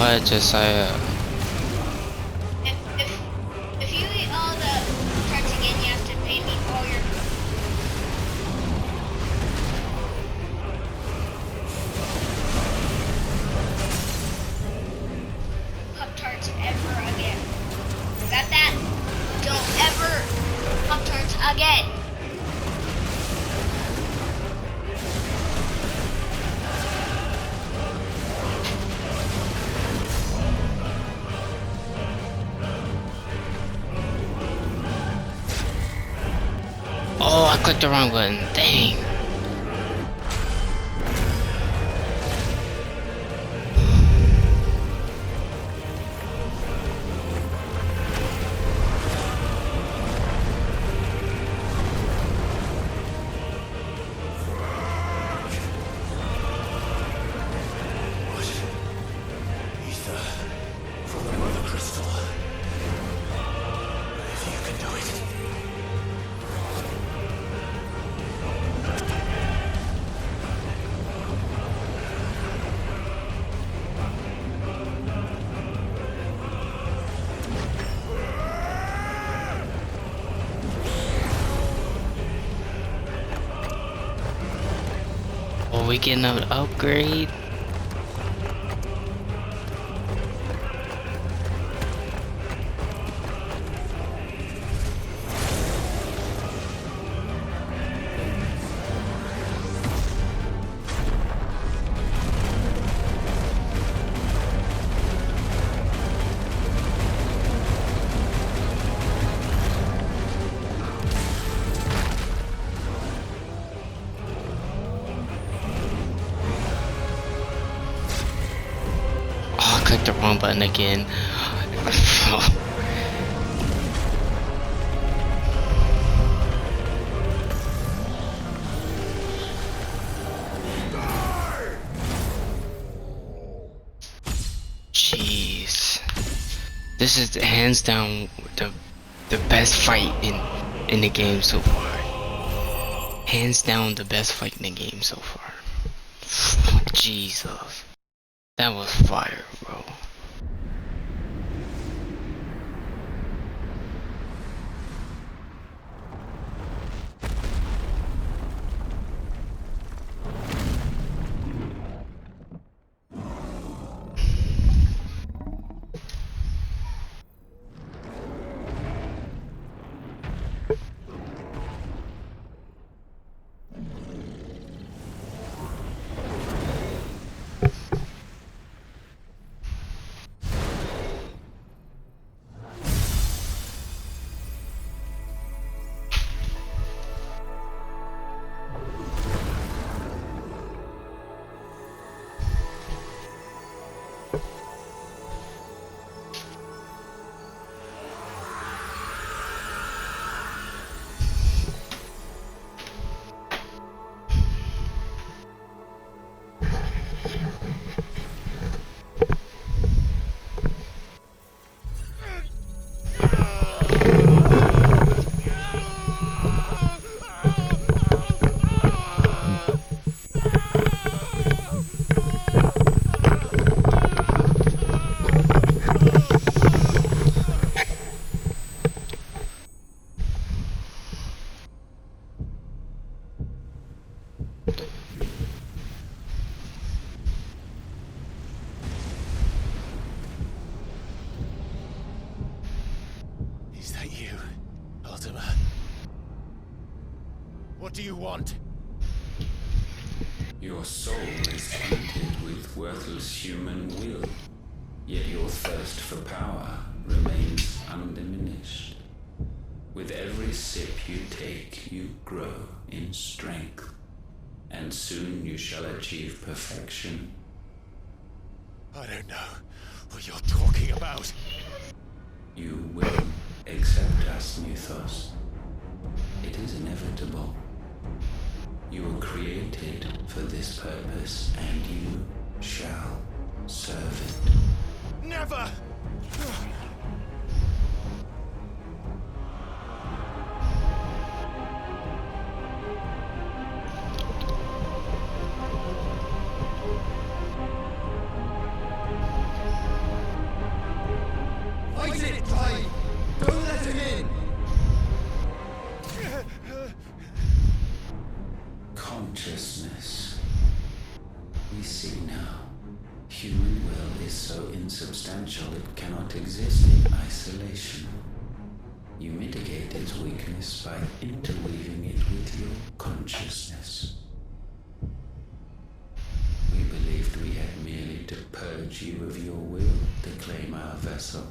what, Josiah? If you eat all the tarts again, you have to pay me all your Pop Tarts ever again. Got that? Don't ever Pop Tarts again. Oh, I clicked the wrong button. Dang. Oh, we getting an upgrade? Oh, I clicked the wrong button again. Jeez. This is hands down the best fight in the game so far. Hands down the best fight in the game so far. Jesus. That was fire, bro. Is that you, Ultima? What do you want? Your soul is tainted with worthless human will, yet your thirst for power remains undiminished. With every sip you take, you grow in strength, and soon you shall achieve perfection. I don't know what you're talking about. You will accept us, Mythos. It is inevitable. You were created for this purpose, and you shall serve it. Never! consciousness. We see now. Human will is so insubstantial it cannot exist in isolation. You mitigate its weakness by interweaving it with your consciousness. We believed we had merely to purge you of your will to claim our vessel.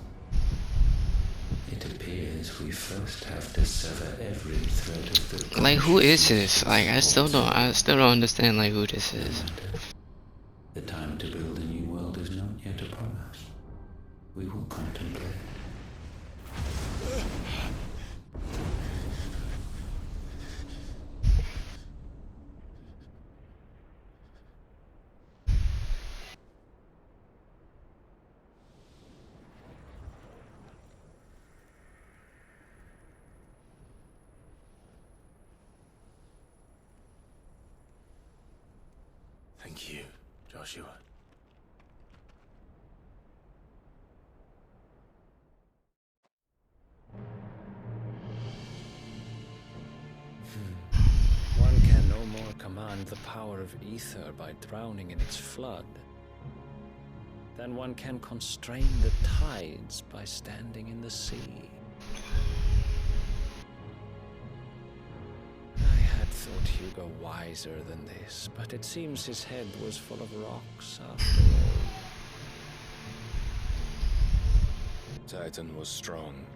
It appears we first have to sever every thread of the Like, who is this? Like, I still don't understand, like, who this is. The time to build a new world is not yet upon us. We will contemplate. Thank you, Joshua. One can no more command the power of ether by drowning in its flood than one can constrain the tides by standing in the sea. I had thought Hugo wiser than this, but it seems his head was full of rocks after all. Titan was strong.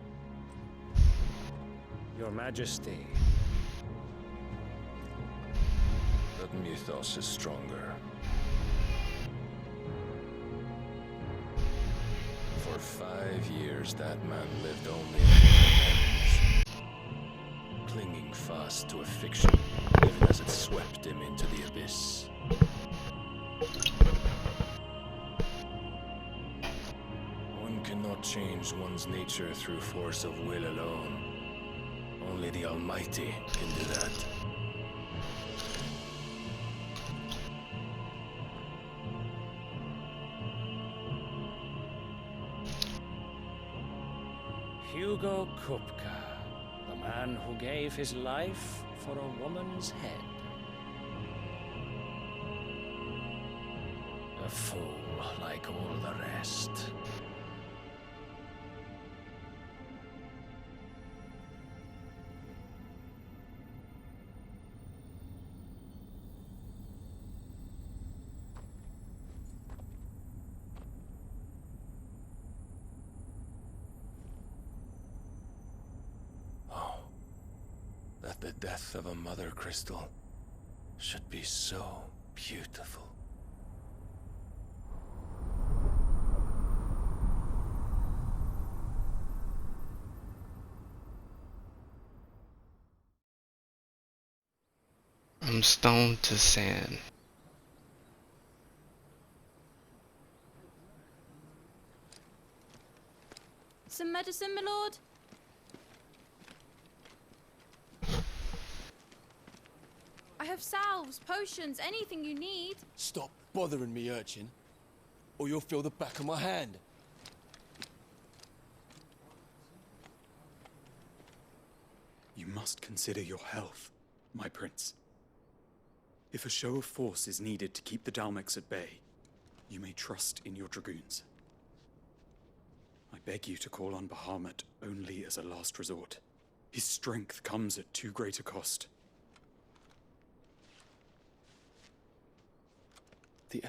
Your Majesty, But Mythos is stronger. For 5 years, that man lived only in revenge, clinging fast to a fiction, even as it swept him into the abyss. One cannot change one's nature through force of will alone. Only the Almighty can do that. Hugo Kupka, the man who gave his life for a woman's head. A fool like all the rest. That the death of a mother crystal should be so beautiful. I'm stoned to sand. Some medicine, my lord? I have salves, potions, anything you need. Stop bothering me, urchin, or you'll feel the back of my hand. You must consider your health, my prince. If a show of force is needed to keep the Dalmex at bay, you may trust in your dragoons. I beg you to call on Bahamut only as a last resort. His strength comes at too great a cost. The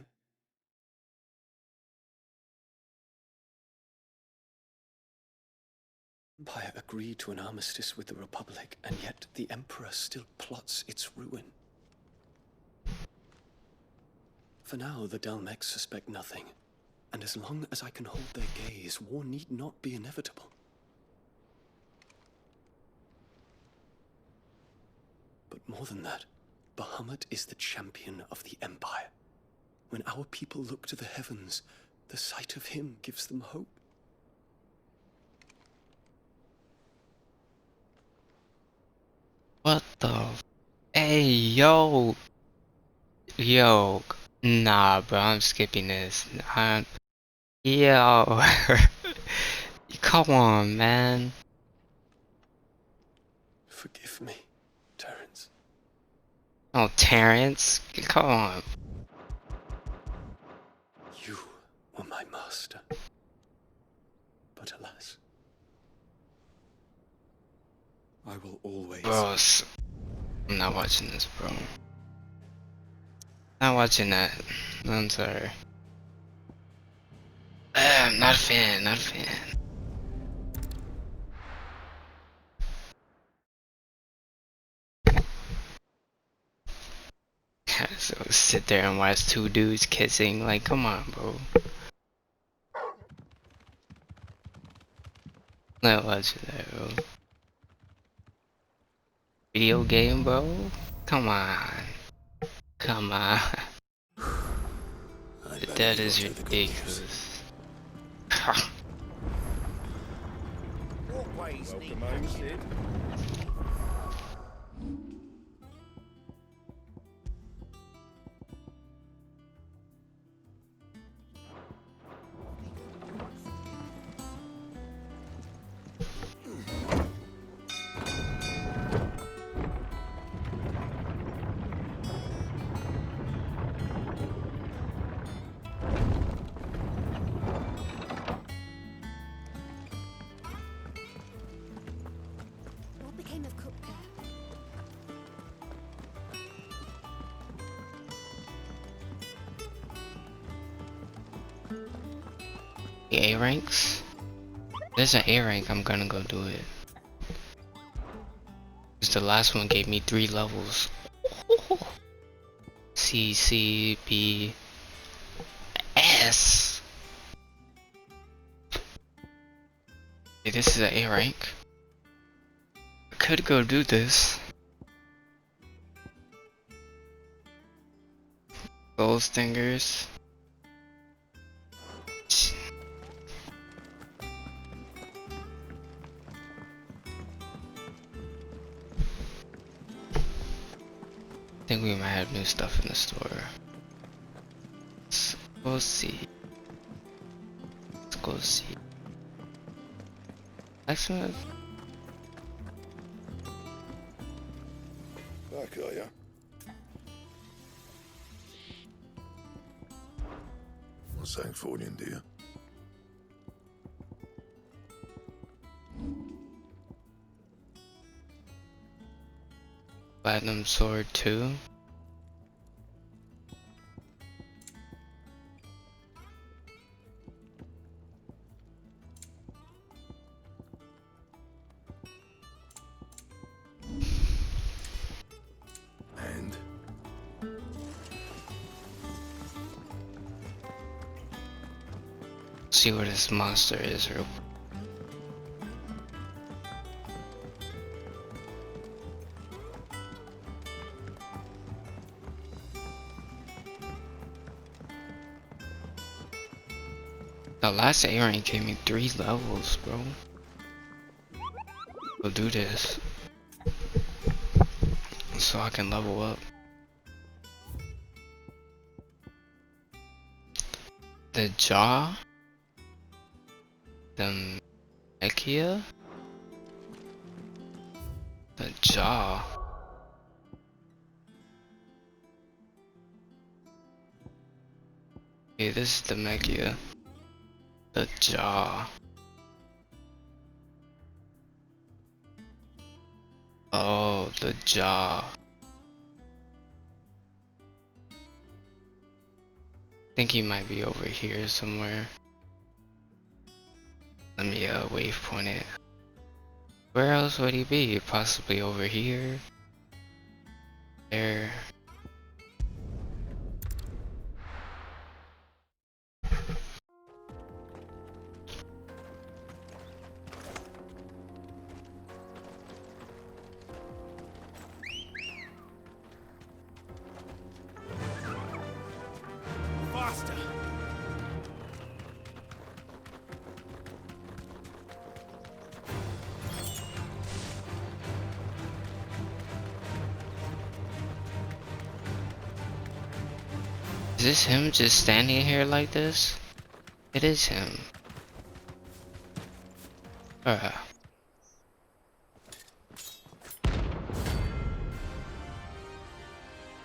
Empire agreed to an armistice with the Republic, and yet the Emperor still plots its ruin. For now, the Dalmex suspect nothing, and as long as I can hold their gaze, war need not be inevitable. But more than that, Bahamut is the champion of the Empire. When our people look to the heavens, the sight of him gives them hope. What the? Hey, yo. Yo. Nah, bro, I'm skipping this. Yo. Come on, man. Forgive me, Terence. Oh, Terrence, come on. You were my master. But alas, I will always. Bro, I'm not watching this, bro. Not watching that. I'm sorry. I'm not a fan, not a fan. So sit there and watch two dudes kissing, like, come on, bro. Not watching that, bro. Video game, bro? Come on. Come on. That is ridiculous. Welcome home, Sid. What became of Cook there? A ranks? There's an A rank, I'm gonna go do it. Cause the last one gave me 3 levels. C, C, B, S. Okay, this is an A rank. I could go do this. Gold stingers. I think we might have new stuff in the store. Let's go see. Let's go see. Excellent. Back, are ya? Want something for you, do you? Platinum sword 2. And See what this monster is real. The last A rank gave me 3 levels, bro. We'll do this so I can level up. The jaw, the Ekia, the jaw. Okay, this is the Mechia. The jaw. Oh, the jaw. I think he might be over here somewhere. Let me waypoint it. Where else would he be? Possibly over here. There. faster. Is this him just standing here like this? It is him.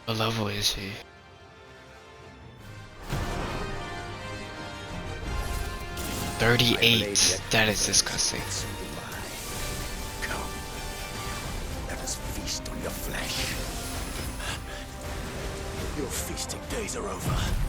What level is he? $38. That is disgusting. Come, let us feast on your flesh. Your feasting days are over.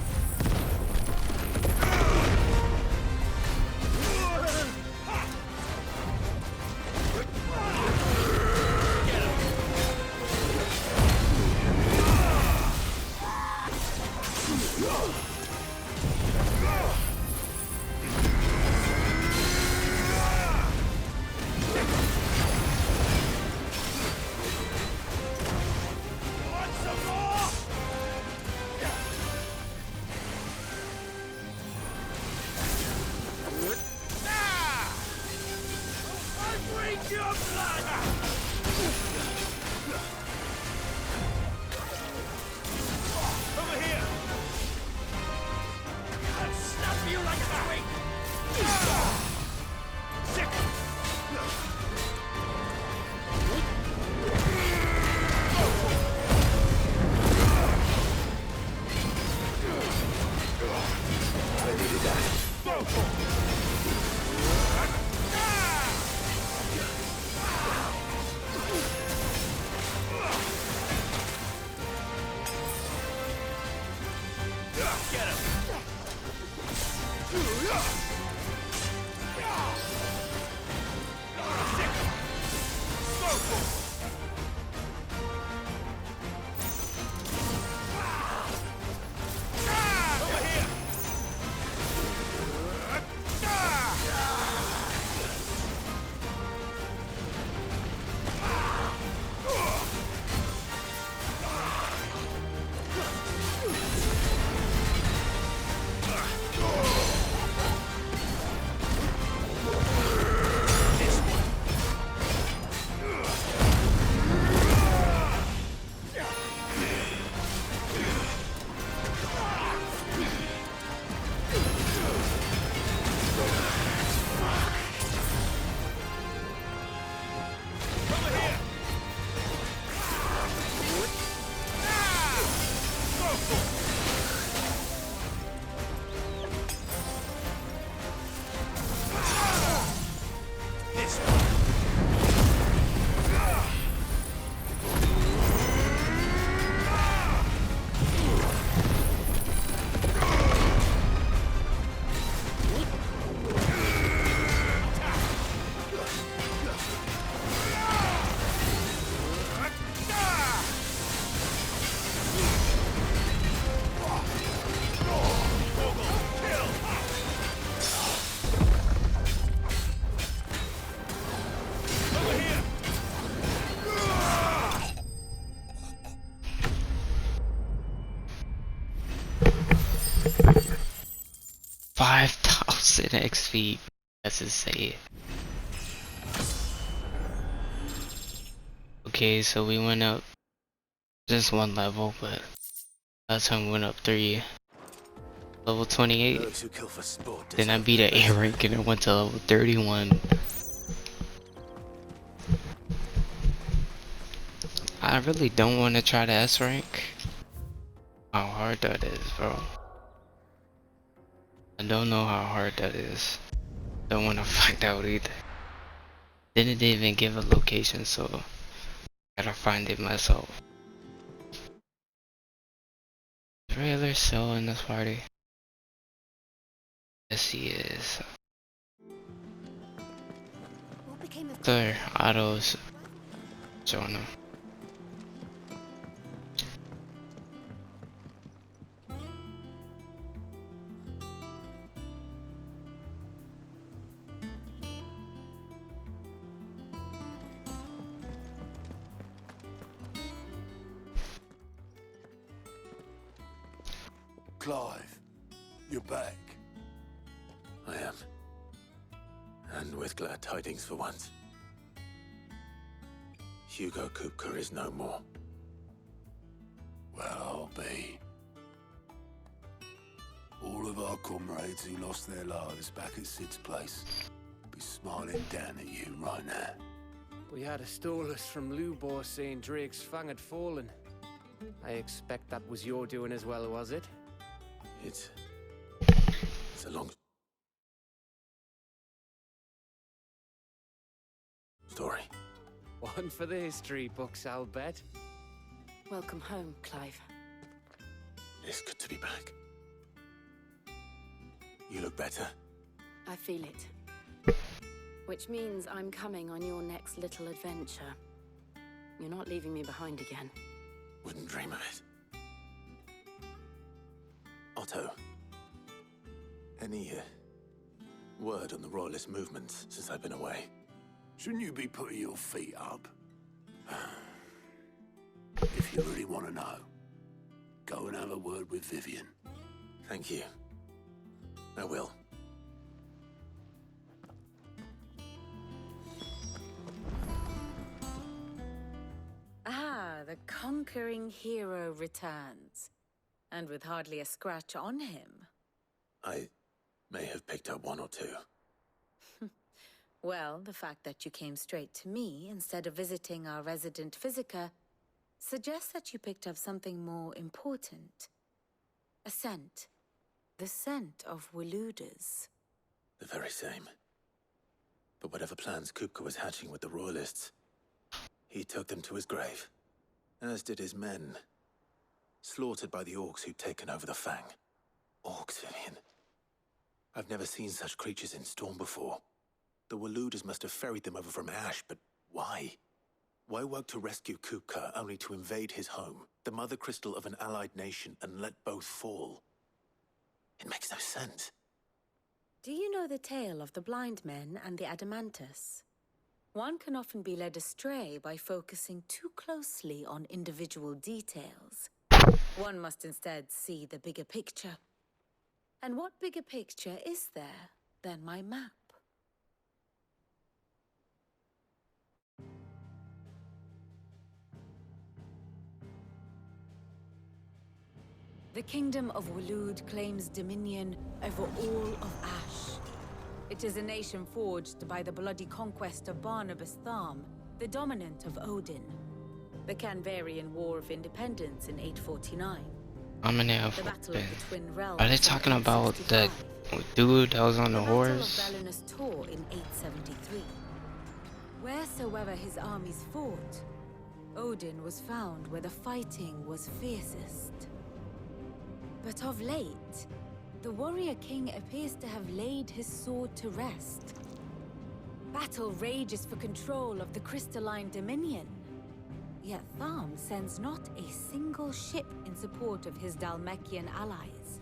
$5,000 XP. That's insane. Okay, so we went up just one level, but last time we went up 3. Level 28. Those who kill for sport Then I deserve beat an the A rank and it went to level 31. I really don't want to try the S rank. How hard that is, bro. I don't know how hard that is. Don't want to find out either. Didn't even give a location, so gotta find it myself. Trailer still in this party. Yes, he is. What became of Sir, Otto's showing him. Clive, you're back. I am. And with glad tidings for once. Hugo Kupka is no more. Well, I'll be. All of our comrades who lost their lives back at Sid's place be smiling down at you right now. We had a stole us from Lubor saying Drake's fang had fallen. I expect that was your doing as well, was it? It's a long story. One for the history books, I'll bet. Welcome home, Clive. It's good to be back. You look better. I feel it. Which means I'm coming on your next little adventure. You're not leaving me behind again. Wouldn't dream of it. Otto, any word on the Royalist movements since I've been away? Shouldn't you be putting your feet up? If you really want to know, go and have a word with Vivian. Thank you. I will. Ah, the conquering hero returns. And with hardly a scratch on him. I may have picked up one or two. Well, the fact that you came straight to me instead of visiting our resident physiker suggests that you picked up something more important. A scent. The scent of Waludas. The very same. But whatever plans Kupka was hatching with the Royalists, he took them to his grave. As did his men. Slaughtered by the orcs who'd taken over the Fang. Orcs, Vivian. I've never seen such creatures in Storm before. The Waludas must have ferried them over from Ash, but why? Why work to rescue Kupka only to invade his home, the mother crystal of an allied nation, and let both fall? It makes no sense. Do you know the tale of the blind men and the Adamantus? One can often be led astray by focusing too closely on individual details. One must instead see the bigger picture. And what bigger picture is there than my map? The Kingdom of Waloed claims dominion over all of Ash. It is a nation forged by the bloody conquest of Barnabas Tharm, the dominant of Odin. The Canvarian War of Independence in 849. I'm gonna have The Battle of the Twin Realms. Are they talking about the dude that was on the horse? The Battle of Valinus Tor in 873. Wheresoever his armies fought, Odin was found where the fighting was fiercest. But of late, the warrior king appears to have laid his sword to rest. Battle rages for control of the crystalline dominion. Yet Tharm sends not a single ship in support of his Dhalmekian allies.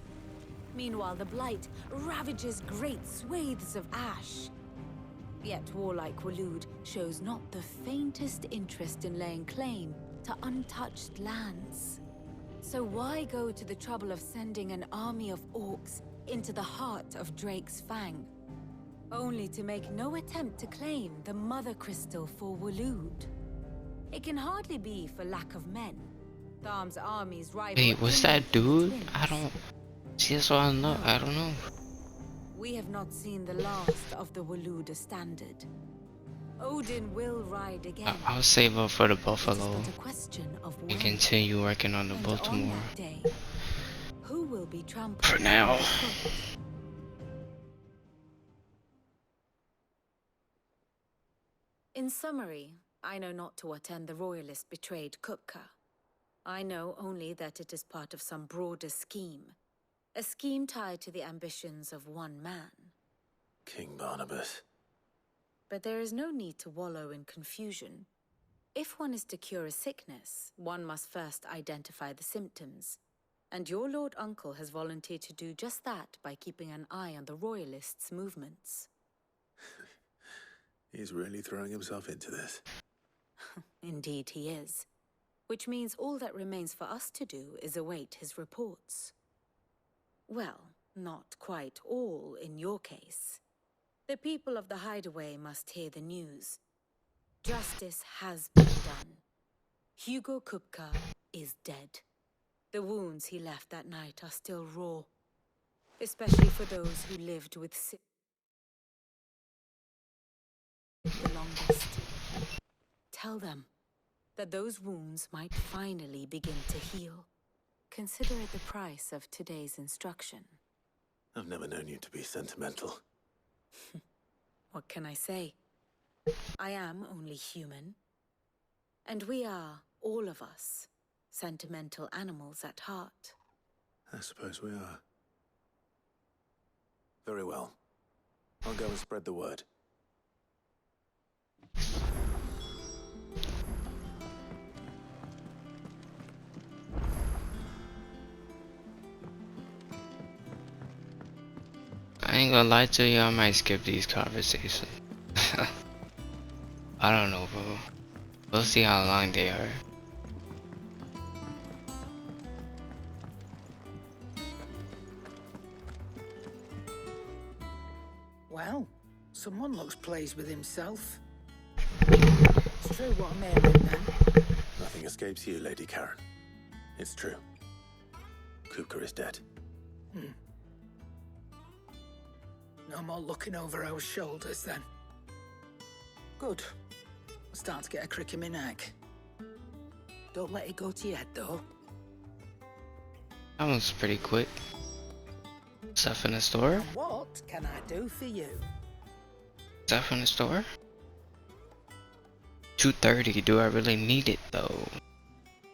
Meanwhile, the Blight ravages great swathes of Ash. Yet warlike Waloed shows not the faintest interest in laying claim to untouched lands. So why go to the trouble of sending an army of orcs into the heart of Drake's Fang, only to make no attempt to claim the Mother Crystal for Waloed? It can hardly be for lack of men. Tharm's armies rival. Wait, was that dude? I don't see. That's what I know. I don't know. We have not seen the last of the Waluda standard. Odin will ride again. I'll save up for the Buffalo It is but a question of and when. continue working on the And Baltimore. on that day, who will be trampled For now. underfoot? In summary, I know not to what end the Royalist betrayed Kupka. I know only that it is part of some broader scheme. A scheme tied to the ambitions of one man. King Barnabas. But there is no need to wallow in confusion. If one is to cure a sickness, one must first identify the symptoms. And your Lord Uncle has volunteered to do just that by keeping an eye on the Royalists' movements. He's really throwing himself into this. Indeed he is. Which means all that remains for us to do is await his reports. Well, not quite all in your case. The people of the Hideaway must hear the news. Justice has been done. Hugo Kupka is dead. The wounds he left that night are still raw, especially for those who lived with the longest. Tell them, that those wounds might finally begin to heal. Consider it the price of today's instruction. I've never known you to be sentimental. What can I say? I am only human. And we are, all of us, sentimental animals at heart. I suppose we are. Very well. I'll go and spread the word. I ain't gonna lie to you, I might skip these conversations. I don't know, bro. We'll see how long they are. Well, someone looks pleased with himself. It's true what I'm hearing, then. Nothing escapes you, Lady Karen. It's true. Kupka is dead. No more looking over our shoulders, then. Good. I'm starting to get a crick in my neck. Don't let it go to your head, though. That was pretty quick. Stuff in the store? And what can I do for you? Stuff in the store? 230. Do I really need it though?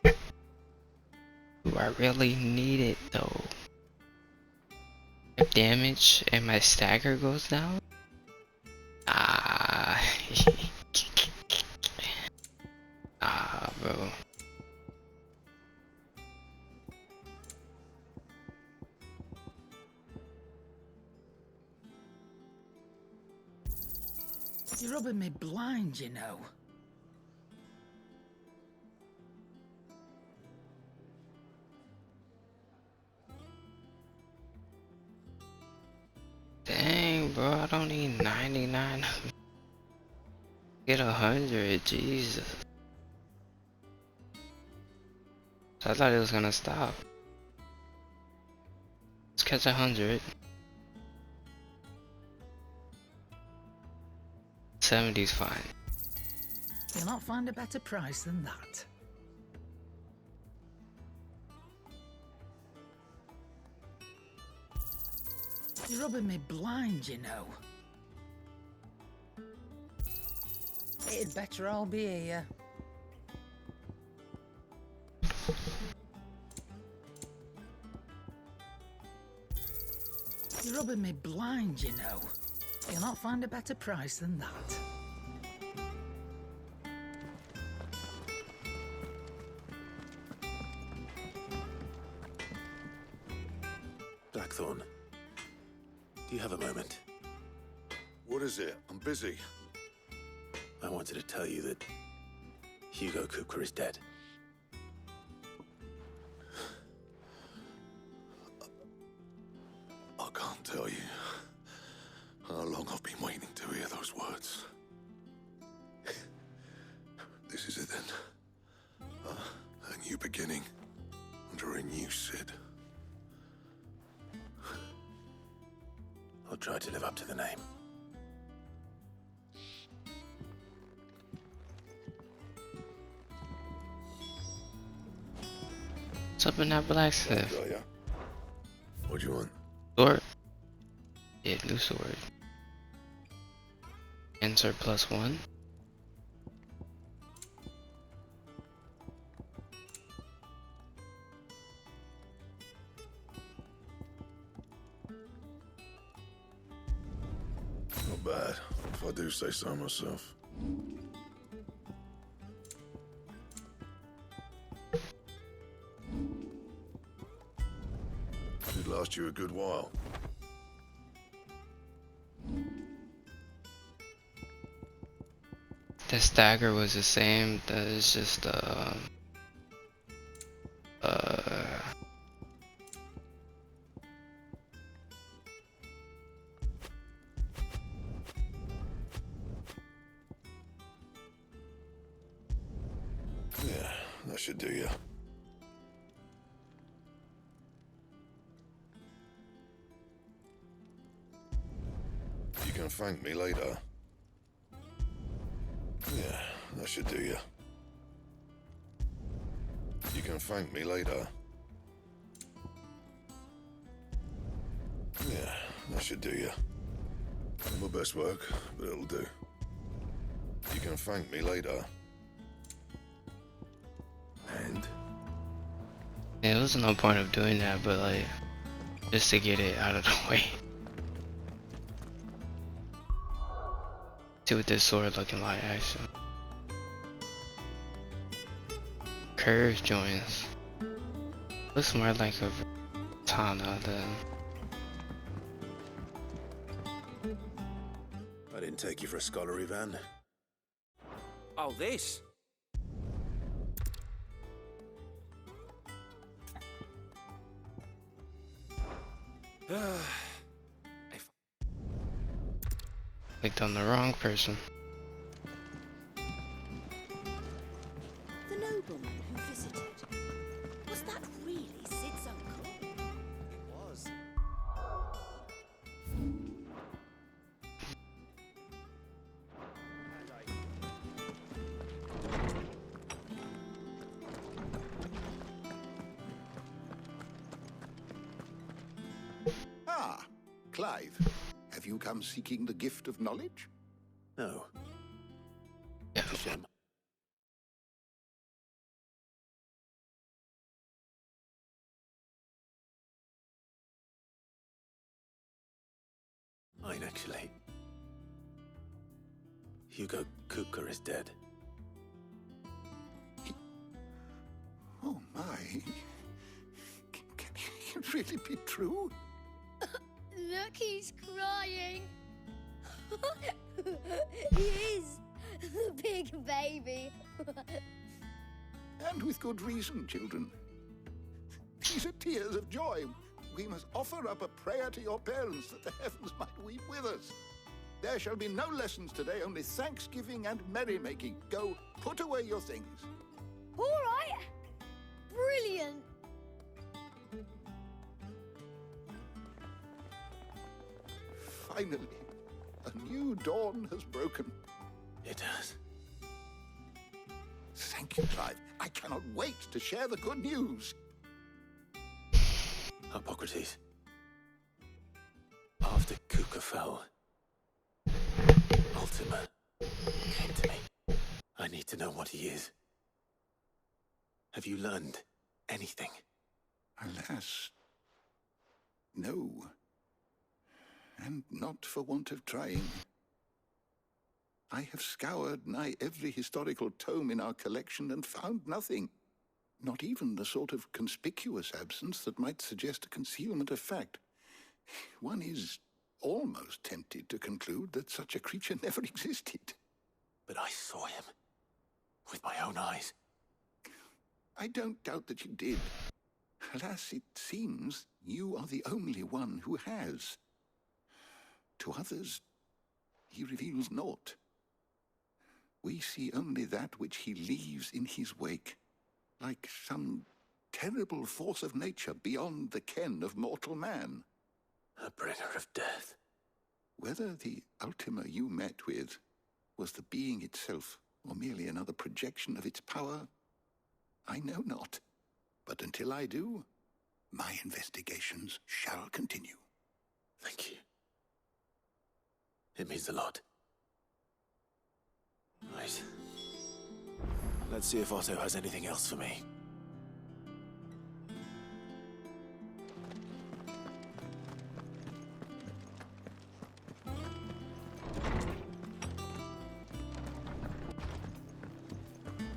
Do I really need it though? If damage and my stagger goes down? Ah. Bro. You're rubbing me blind, you know. Dang, bro, I don't need 99. Get 100, Jesus. I thought it was gonna stop. Let's catch 100. 70's fine. You'll not find a better price than that. You're rubbing me blind, you know. It'd better all be here. You're rubbing me blind, you know. You'll not find a better price than that. Blackthorn, do you have a moment? What is it? I'm busy. I wanted to tell you that Hugo Kupka is dead. I can't tell you how long I've been waiting to hear those words. This is it then. A new beginning under a new Sid. I'll try to live up to the name. What's up in that blacksmith? Got ya. What do you want? Sword. Yeah, new sword. Answer +1. Not bad, if I do say so myself. Should last you a good while. The stagger was the same. That is just Yeah, that should do ya. You can thank me later. Yeah, that should do ya. You can thank me later. Yeah, that should do you. Not my best work, but it'll do. You can thank me later. And? Yeah, there was no point of doing that, but like, just to get it out of the way. See what this sword looking like, actually. Curve joints. Looks more like a katana than. I didn't take you for a scholar, Ivan. Oh, this? Clicked on the wrong person. The nobleman who visited. Was that really Sid's uncle? It was. Ah, Clive. Have you come seeking the gift of knowledge? No. It's a shame. Mine, actually. Hugo Kupka is dead. Oh my. Can it really be true? Look, he's crying. He is. The big baby. And with good reason, children. These are tears of joy. We must offer up a prayer to your parents that the heavens might weep with us. There shall be no lessons today, only thanksgiving and merrymaking. Go, put away your things. All right. Brilliant. Finally, a new dawn has broken. It has. Thank you, Clive. I cannot wait to share the good news. Hippocrates. After Kuka fell, Ultima came to me. I need to know what he is. Have you learned anything? Alas, no. And not for want of trying. I have scoured nigh every historical tome in our collection and found nothing. Not even the sort of conspicuous absence that might suggest a concealment of fact. One is almost tempted to conclude that such a creature never existed. But I saw him. With my own eyes. I don't doubt that you did. Alas, it seems you are the only one who has. To others, he reveals naught. We see only that which he leaves in his wake, like some terrible force of nature beyond the ken of mortal man. A bringer of death. Whether the Ultima you met with was the being itself, or merely another projection of its power, I know not. But until I do, my investigations shall continue. Thank you. It means a lot. Right. Let's see if Otto has anything else for me.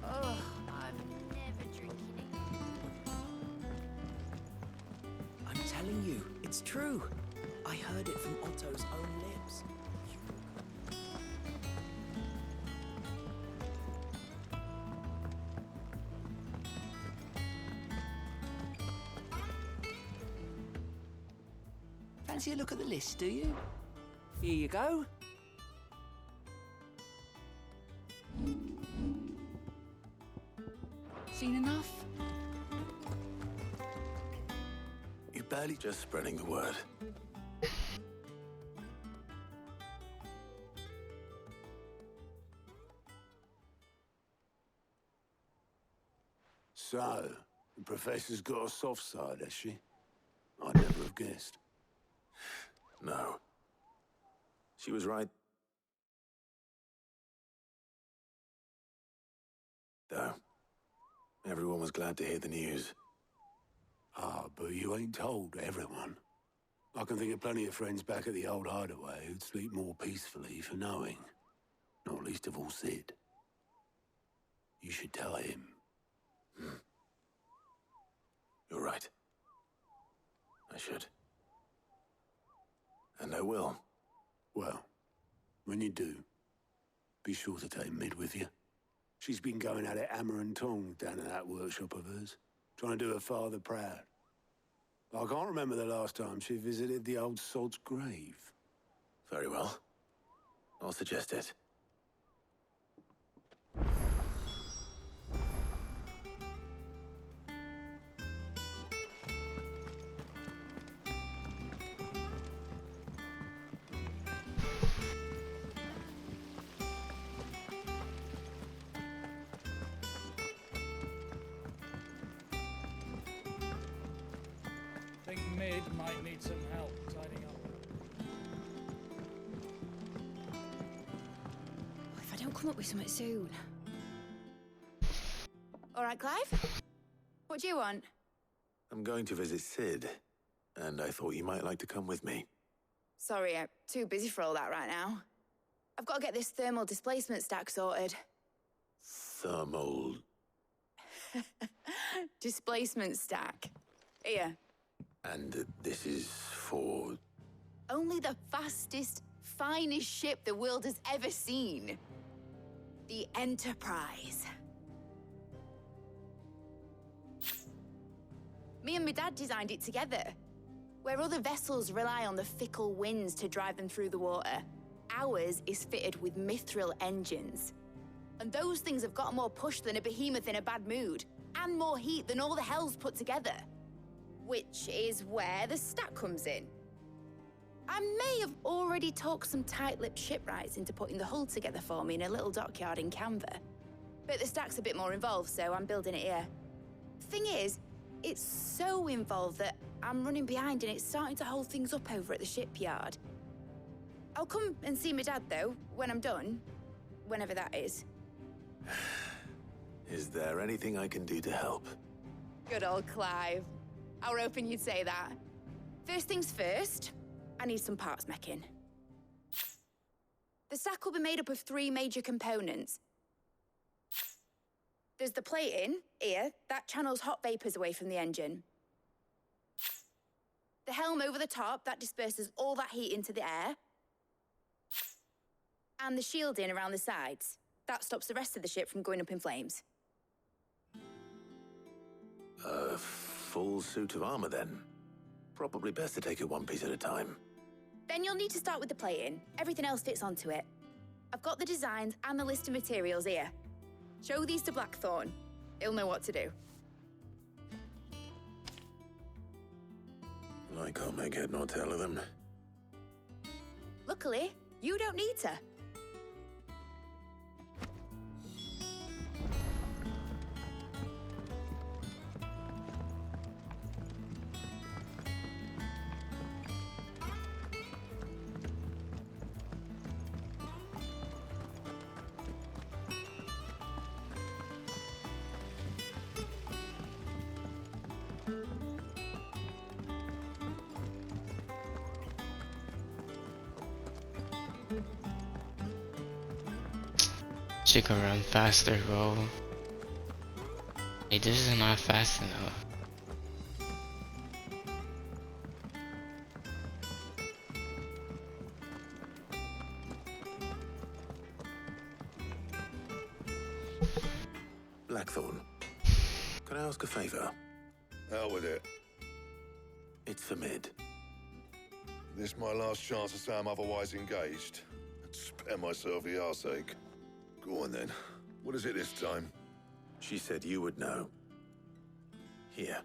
Oh, I'm never drinking it. I'm telling you, it's true. I heard it from Otto's own lips. Fancy a look at the list, do you? Here you go. Seen enough? You're barely just spreading the word. So, The Professor's got a soft side, has she? I'd never have guessed. No. She was right. Though, everyone was glad to hear the news. Ah, but you ain't told everyone. I can think of plenty of friends back at the old hideaway who'd sleep more peacefully for knowing. Not least of all Sid. You should tell him. You're right. I should. And I will. Well, when you do, be sure to take Mid with you. She's been going at it hammer and tongs down in that workshop of hers, trying to do her father proud. I can't remember the last time she visited the old sod's grave. Very well. I'll suggest it. Think Mid might need some help tidying up. If I don't come up with something soon. All right, Clive? What do you want? I'm going to visit Sid, and I thought you might like to come with me. Sorry, I'm too busy for all that right now. I've got to get this thermal displacement stack sorted. Thermal... Displacement stack. Here. And this is for... Only the fastest, finest ship the world has ever seen. The Enterprise. Me and my dad designed it together. Where other vessels rely on the fickle winds to drive them through the water, ours is fitted with mithril engines. And those things have got more push than a behemoth in a bad mood, and more heat than all the hells put together. Which is where the stack comes in. I may have already talked some tight-lipped shipwrights into putting the hull together for me in a little dockyard in Canva. But the stack's a bit more involved, so I'm building it here. Thing is, it's so involved that I'm running behind and it's starting to hold things up over at the shipyard. I'll come and see my dad, though, when I'm done. Whenever that is. Is there anything I can do to help? Good old Clive. I were hoping you'd say that. First things first, I need some parts meching. The stack will be made up of 3 major components. There's the plating, here, that channels hot vapors away from the engine. The helm over the top, that disperses all that heat into the air. And the shielding around the sides. That stops the rest of the ship from going up in flames. A full suit of armor, then. Probably best to take it one piece at a time. Then you'll need to start with the plating. Everything else fits onto it. I've got the designs and the list of materials here. Show these to Blackthorn. He'll know what to do. I can't make head nor tail of them. Luckily, you don't need to. She can run faster, bro. Hey, this is not fast enough. Blackthorn, can I ask a favor? Out with it. It's for Mid. This my last chance to say I'm otherwise engaged. Spare myself the arseache. Go on then. What is it this time? She said you would know. Here.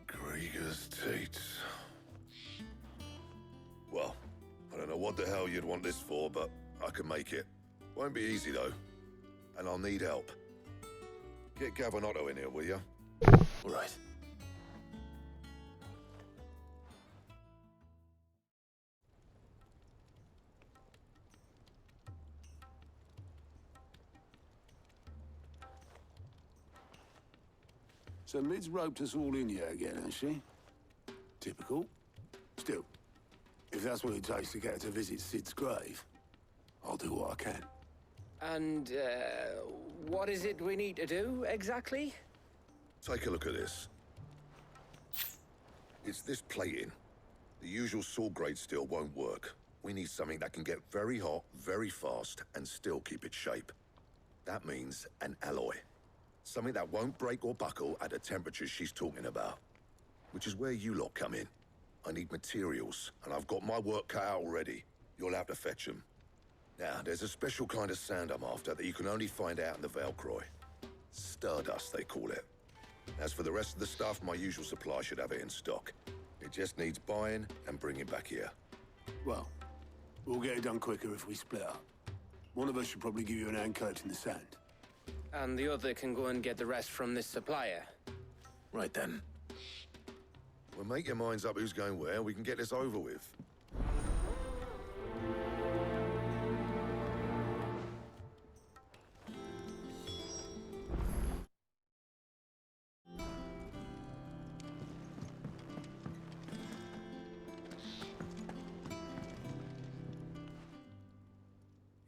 Krieger's Tates. Well, I don't know what the hell you'd want this for, but I can make it. Won't be easy, though. And I'll need help. Get Gav and Otto in here, will ya? All right. So Mid's roped us all in here again, has she? Typical. Still, if that's what it takes to get her to visit Sid's grave, I'll do what I can. And, what is it we need to do, exactly? Take a look at this. It's this plating. The usual sword grade steel won't work. We need something that can get very hot, very fast, and still keep its shape. That means an alloy. Something that won't break or buckle at the temperatures she's talking about. Which is where you lot come in. I need materials, and I've got my work cut out already. You'll have to fetch them. Now, there's a special kind of sand I'm after that you can only find out in the Velcroy. Stardust, they call it. As for the rest of the stuff, my usual supply should have it in stock. It just needs buying and bringing back here. Well, we'll get it done quicker if we split up. One of us should probably give you an hand collecting the sand. And the other can go and get the rest from this supplier. Right then. Well, make your minds up who's going where, we can get this over with.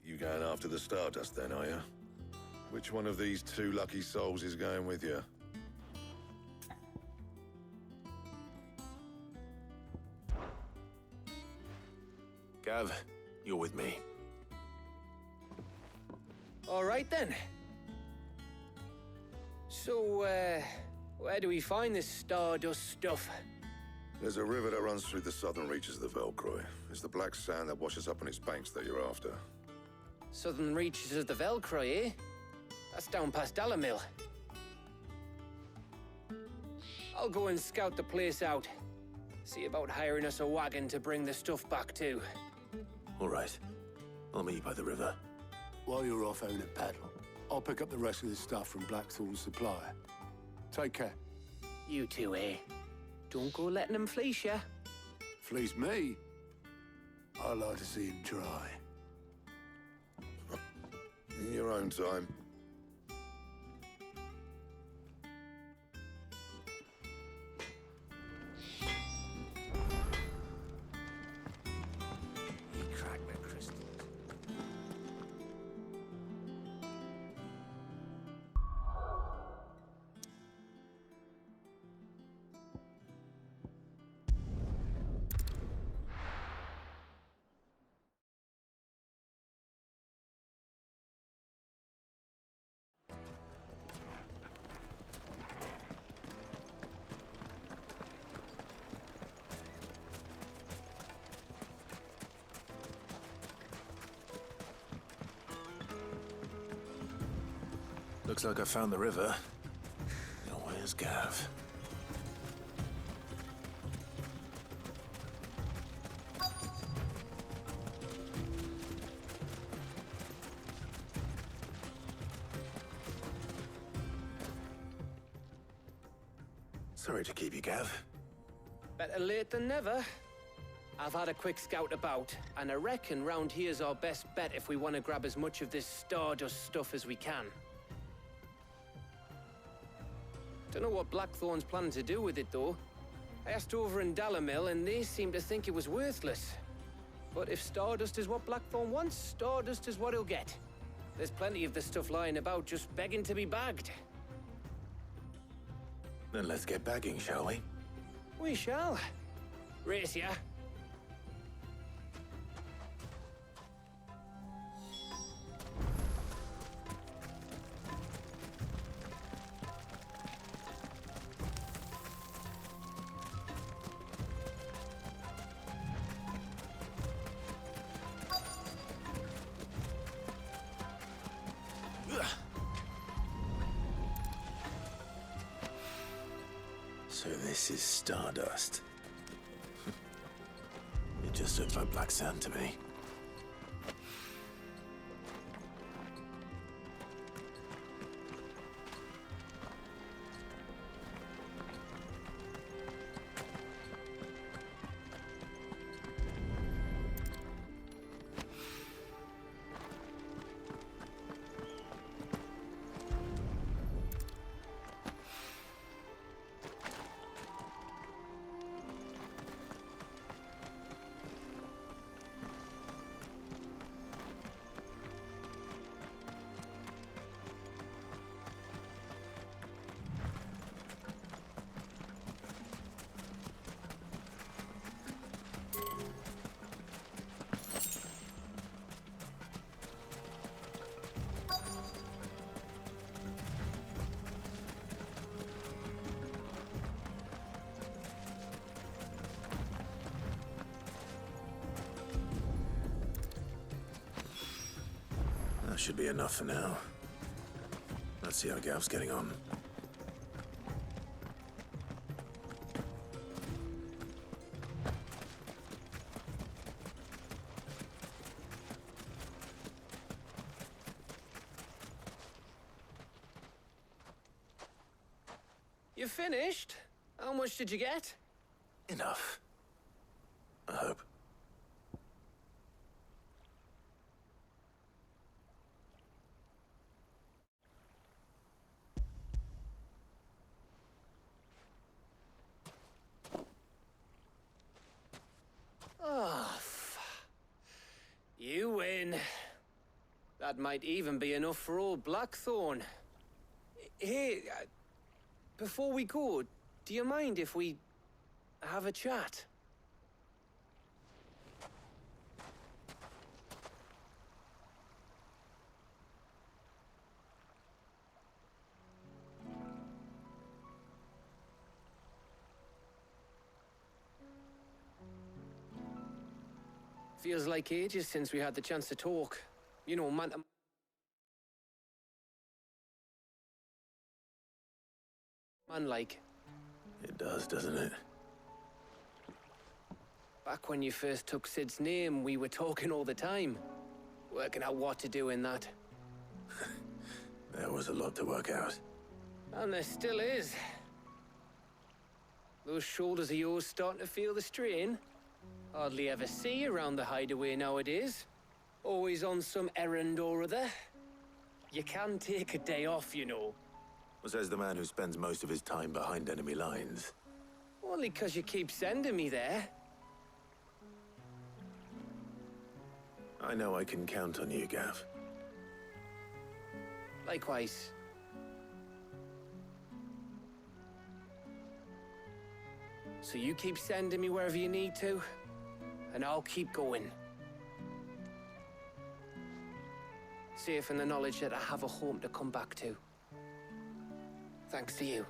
You going after the Stardust then, are you? Which one of these two lucky souls is going with you? Gav, you're with me. All right, then. So, where do we find this Stardust stuff? There's a river that runs through the southern reaches of the Velcroy. It's the black sand that washes up on its banks that you're after. Southern reaches of the Velcroy, eh? That's down past Dalamil. I'll go and scout the place out. See about hiring us a wagon to bring the stuff back to. All right. I'll meet you by the river. While you're off having a paddle, I'll pick up the rest of the stuff from Blackthorn's supplier. Take care. You two, eh? Don't go letting them fleece ya. Fleece me? I like to see him try. In your own time. Looks like I found the river. Now where's Gav? Sorry to keep you, Gav. Better late than never. I've had a quick scout about, and I reckon round here's our best bet if we want to grab as much of this Stardust stuff as we can. Don't know what Blackthorn's planning to do with it, though. I asked over in Dalamil, and they seem to think it was worthless. But if Stardust is what Blackthorn wants, Stardust is what he'll get. There's plenty of the stuff lying about just begging to be bagged. Then let's get bagging, shall we? We shall. Race ya. So this is Stardust. It just looks like black sand to me. That should be enough for now. Let's see how Gav's getting on. You finished? How much did you get? Enough. I hope. Oh, you win. That might even be enough for old Blackthorn. Hey, before we go, do you mind if we have a chat? Feels like ages since we had the chance to talk. You know, man... Man-like. It does, doesn't it? Back when you first took Sid's name, we were talking all the time. Working out what to do in that. There was a lot to work out. And there still is. Those shoulders of yours starting to feel the strain? Hardly ever see you around the hideaway nowadays. Always on some errand or other. You can take a day off, you know. Says the man who spends most of his time behind enemy lines. Only 'cause you keep sending me there. I know I can count on you, Gav. Likewise. So you keep sending me wherever you need to, and I'll keep going. Safe in the knowledge that I have a home to come back to. Thanks to you.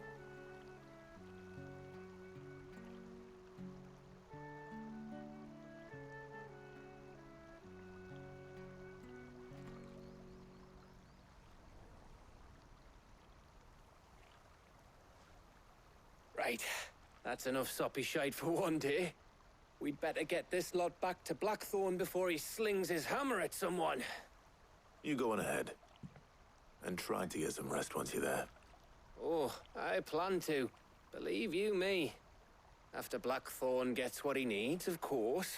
Right. That's enough soppy shite for one day. We'd better get this lot back to Blackthorn before he slings his hammer at someone. You go on ahead. And try to get some rest once you're there. Oh, I plan to. Believe you me. After Blackthorn gets what he needs, of course.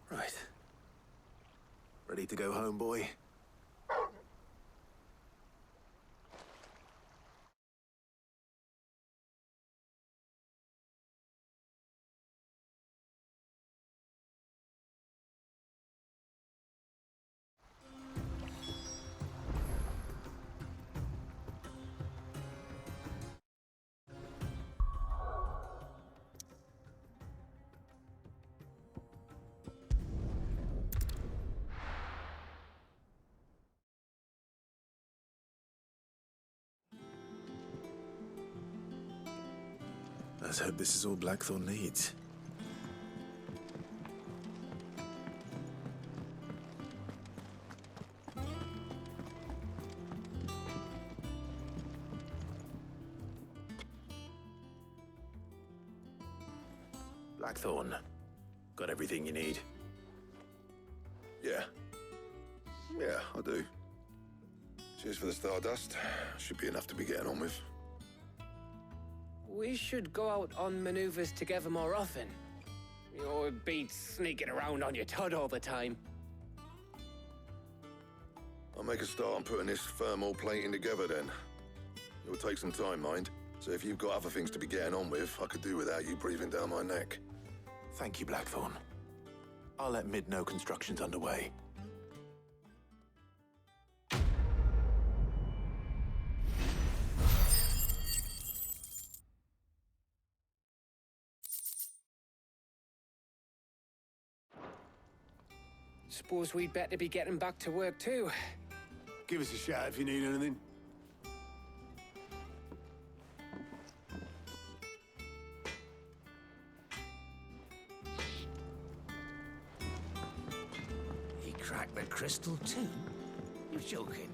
Right. Ready to go home, boy? Let's hope this is all Blackthorn needs. Blackthorn, got everything you need? Yeah. Yeah, I do. Cheers for the Stardust. Should be enough to be getting on with. We should go out on maneuvers together more often. You're beat sneaking around on your Todd all the time. I'll make a start on putting this thermal plating together then. It'll take some time, mind. So if you've got other things to be getting on with, I could do without you breathing down my neck. Thank you, Blackthorn. I'll let Mid know construction's underway. Suppose we'd better be getting back to work too. Give us a shout if you need anything. crack the crystal too? You're joking.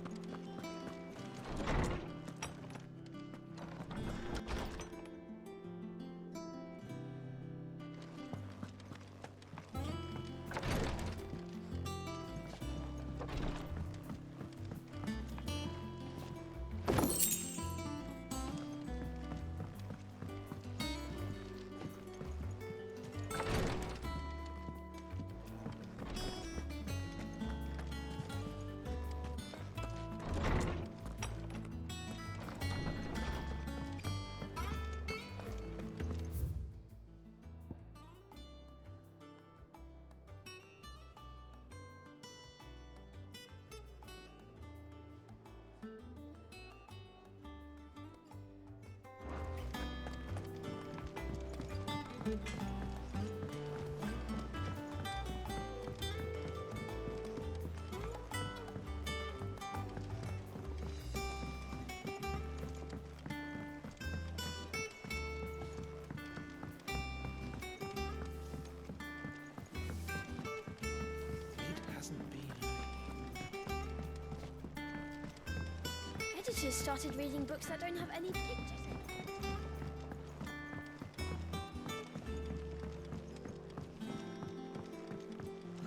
Editors started reading books that don't have any pictures in them.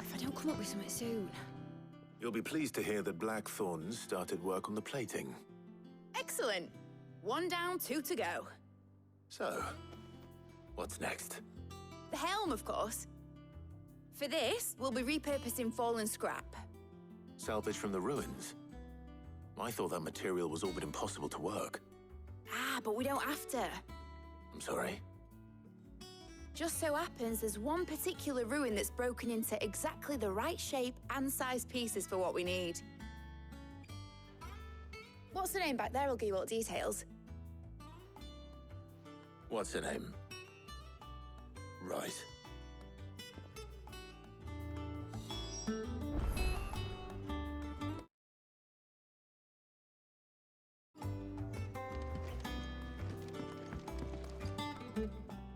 If I don't come up with something soon. You'll be pleased to hear that Blackthorn started work on the plating. Excellent. 1 down, 2 to go. So, what's next? The helm, of course. For this, we'll be repurposing fallen scrap. Salvage from the ruins? I thought that material was all but impossible to work. Ah, but we don't have to. I'm sorry. Just so happens there's one particular ruin that's broken into exactly the right shape and size pieces for what we need. What's the name back there? I'll give you all the details. What's her name? Right.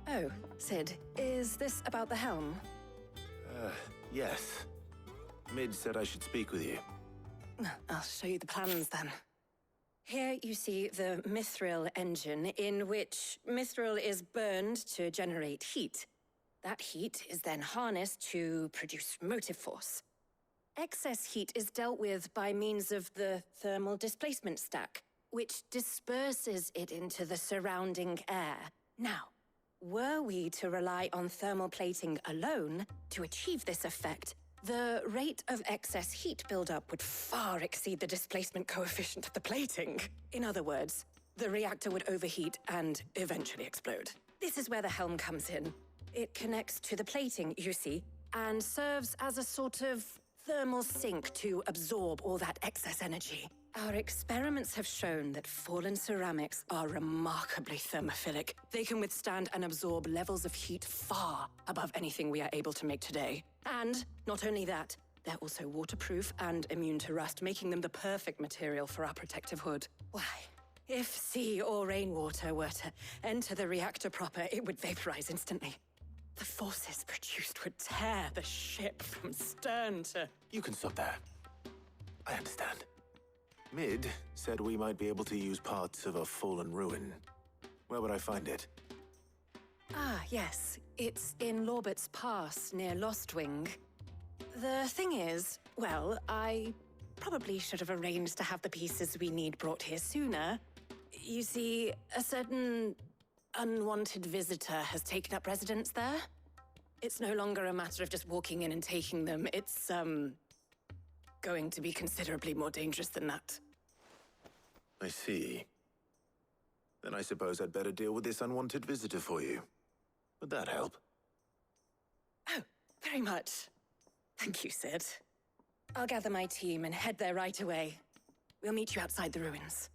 Oh, Sid, is this about the helm? Yes. Mid said I should speak with you. I'll show you the plans then. Here you see the mithril engine, in which mithril is burned to generate heat. That heat is then harnessed to produce motive force. Excess heat is dealt with by means of the thermal displacement stack, which disperses it into the surrounding air. Now, were we to rely on thermal plating alone to achieve this effect, the rate of excess heat buildup would far exceed the displacement coefficient of the plating. In other words, the reactor would overheat and eventually explode. This is where the helm comes in. It connects to the plating, you see, and serves as a sort of thermal sink to absorb all that excess energy. Our experiments have shown that fallen ceramics are remarkably thermophilic. They can withstand and absorb levels of heat far above anything we are able to make today. And not only that, they're also waterproof and immune to rust, making them the perfect material for our protective hood. Why, if sea or rainwater were to enter the reactor proper, it would vaporize instantly. The forces produced would tear the ship from stern to... You can stop there. I understand. Mid said we might be able to use parts of a fallen ruin. Where would I find it? Ah, yes. It's in Lorbert's Pass, near Lostwing. The thing is, well, I probably should have arranged to have the pieces we need brought here sooner. You see, a certain unwanted visitor has taken up residence there. It's no longer a matter of just walking in and taking them. It's, going to be considerably more dangerous than that. I see. Then I suppose I'd better deal with this unwanted visitor for you. Would that help? Oh, very much. Thank you, Sid. I'll gather my team and head there right away. We'll meet you outside the ruins.